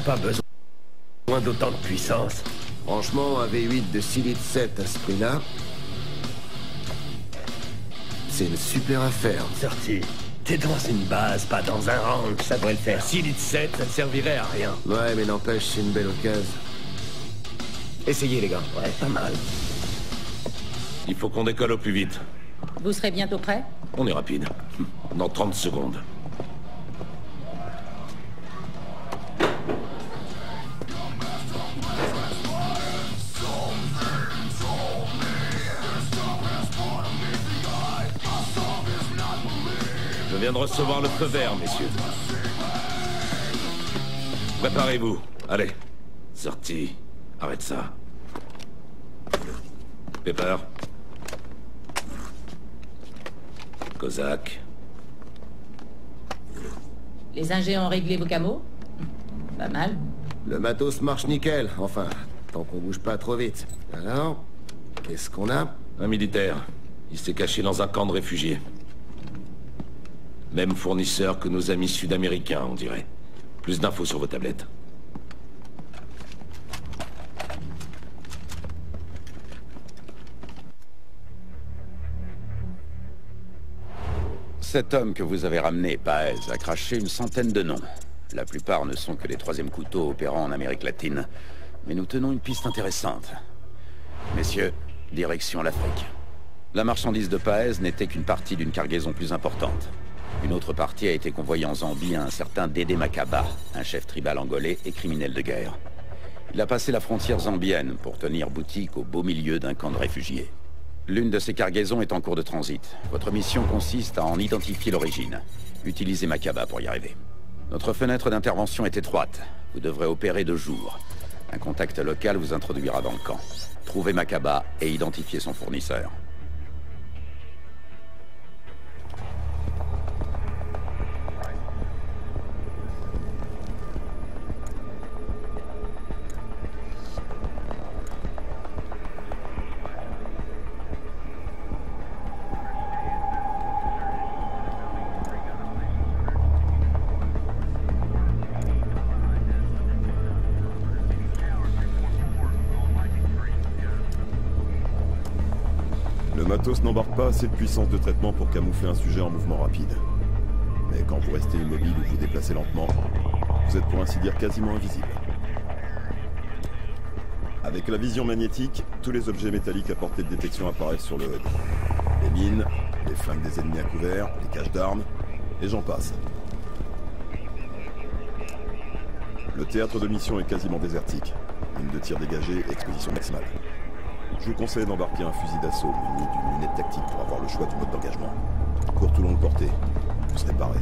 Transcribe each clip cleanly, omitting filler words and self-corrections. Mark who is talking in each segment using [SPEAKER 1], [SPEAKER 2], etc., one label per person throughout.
[SPEAKER 1] pas besoin d'autant de puissance.
[SPEAKER 2] Franchement, un V8 de 6 litres 7 à ce prix-là, c'est une super affaire.
[SPEAKER 1] Sorti. T'es dans une base, pas dans un ranch, ça devrait le faire. 6 litres 7, ça ne servirait à rien.
[SPEAKER 2] Ouais, mais n'empêche, c'est une belle occasion.
[SPEAKER 1] Essayez, les gars. Ouais, pas mal.
[SPEAKER 3] Il faut qu'on décolle au plus vite.
[SPEAKER 4] Vous serez bientôt prêt?
[SPEAKER 3] On est rapide. Dans 30 secondes. Je viens de recevoir le feu vert, messieurs. Préparez-vous. Allez. Sorti. Arrête ça. Pepper. Kozak.
[SPEAKER 4] Les ingés ont réglé vos camos? Pas mal.
[SPEAKER 2] Le matos marche nickel, enfin, tant qu'on bouge pas trop vite. Alors, qu'est-ce qu'on a?
[SPEAKER 3] Un militaire. Il s'est caché dans un camp de réfugiés. Même fournisseur que nos amis sud-américains, on dirait. Plus d'infos sur vos tablettes.
[SPEAKER 5] Cet homme que vous avez ramené, Paez, a craché une centaine de noms. La plupart ne sont que les troisièmes couteaux opérant en Amérique latine. Mais nous tenons une piste intéressante. Messieurs, direction l'Afrique. La marchandise de Paez n'était qu'une partie d'une cargaison plus importante. Une autre partie a été convoyée en Zambie à un certain Dédé Makaba, un chef tribal angolais et criminel de guerre. Il a passé la frontière zambienne pour tenir boutique au beau milieu d'un camp de réfugiés. L'une de ces cargaisons est en cours de transit. Votre mission consiste à en identifier l'origine. Utilisez Makaba pour y arriver. Notre fenêtre d'intervention est étroite. Vous devrez opérer de jour. Un contact local vous introduira dans le camp. Trouvez Makaba et identifiez son fournisseur.
[SPEAKER 6] Le matos n'embarque pas assez de puissance de traitement pour camoufler un sujet en mouvement rapide. Mais quand vous restez immobile ou vous déplacez lentement, vous êtes pour ainsi dire quasiment invisible. Avec la vision magnétique, tous les objets métalliques à portée de détection apparaissent sur le HUD. Les mines, les flingues des ennemis à couvert, les caches d'armes, et j'en passe. Le théâtre de mission est quasiment désertique. Ligne de tir dégagée, exposition maximale. Je vous conseille d'embarquer un fusil d'assaut muni d'une lunette tactique pour avoir le choix du mode d'engagement. Courte ou longue portée, vous serez paré.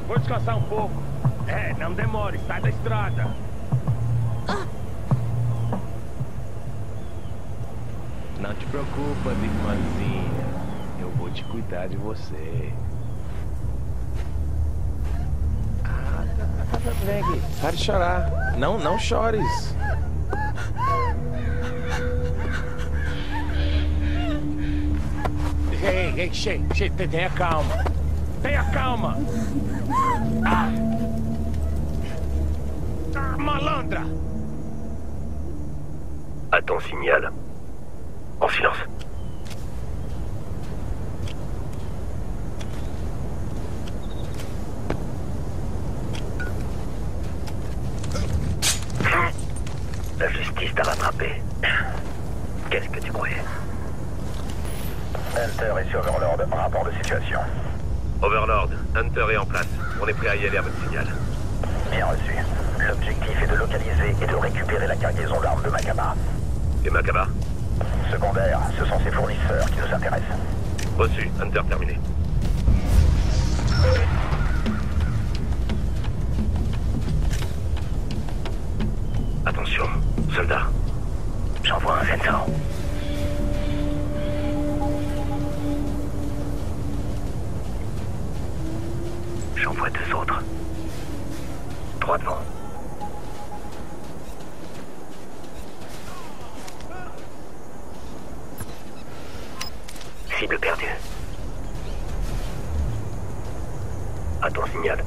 [SPEAKER 1] Vou descansar um pouco. É, não demore, sai da estrada.
[SPEAKER 7] Não te preocupa, irmãzinha. Eu vou te cuidar de você. Vem aqui. Para de chorar. Não, não chores. Ei, tenha calma. Tenha calma. Malandra.
[SPEAKER 1] À ton signal. En silence. La justice t'a rattrapé. Qu'est-ce que tu croyais?
[SPEAKER 8] Hunter est sur Overlord. Rapport de situation.
[SPEAKER 1] Overlord, Hunter est en place. On est prêt à y aller à votre signal.
[SPEAKER 8] Bien reçu. L'objectif est de localiser et de récupérer la cargaison d'armes de Makaba.
[SPEAKER 1] Et Makaba?
[SPEAKER 8] Secondaire, ce sont ses fournisseurs qui nous intéressent.
[SPEAKER 1] Reçu, Hunter terminé. Attention, soldat. J'envoie un sensor. J'envoie 2 autres. 3 devant. Cible perdue. À ton signal.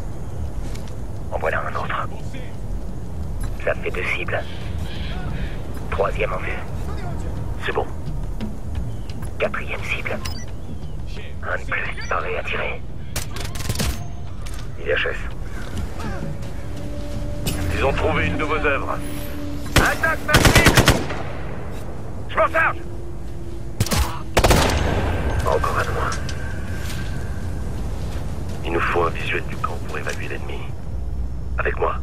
[SPEAKER 1] En voilà un autre. Ça fait 2 cibles. 3e en vue. C'est bon. 4e cible. Un de plus, paré à tirer. IHS. Ils ont trouvé une de vos œuvres. Attaque massive! Je m'en charge! Encore un de moins. Il nous faut un visuel du camp pour évaluer l'ennemi. Avec moi.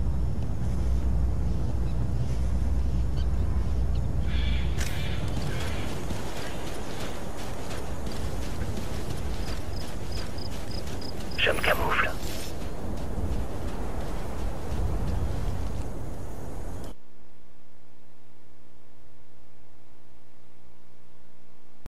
[SPEAKER 1] Je me camoufle.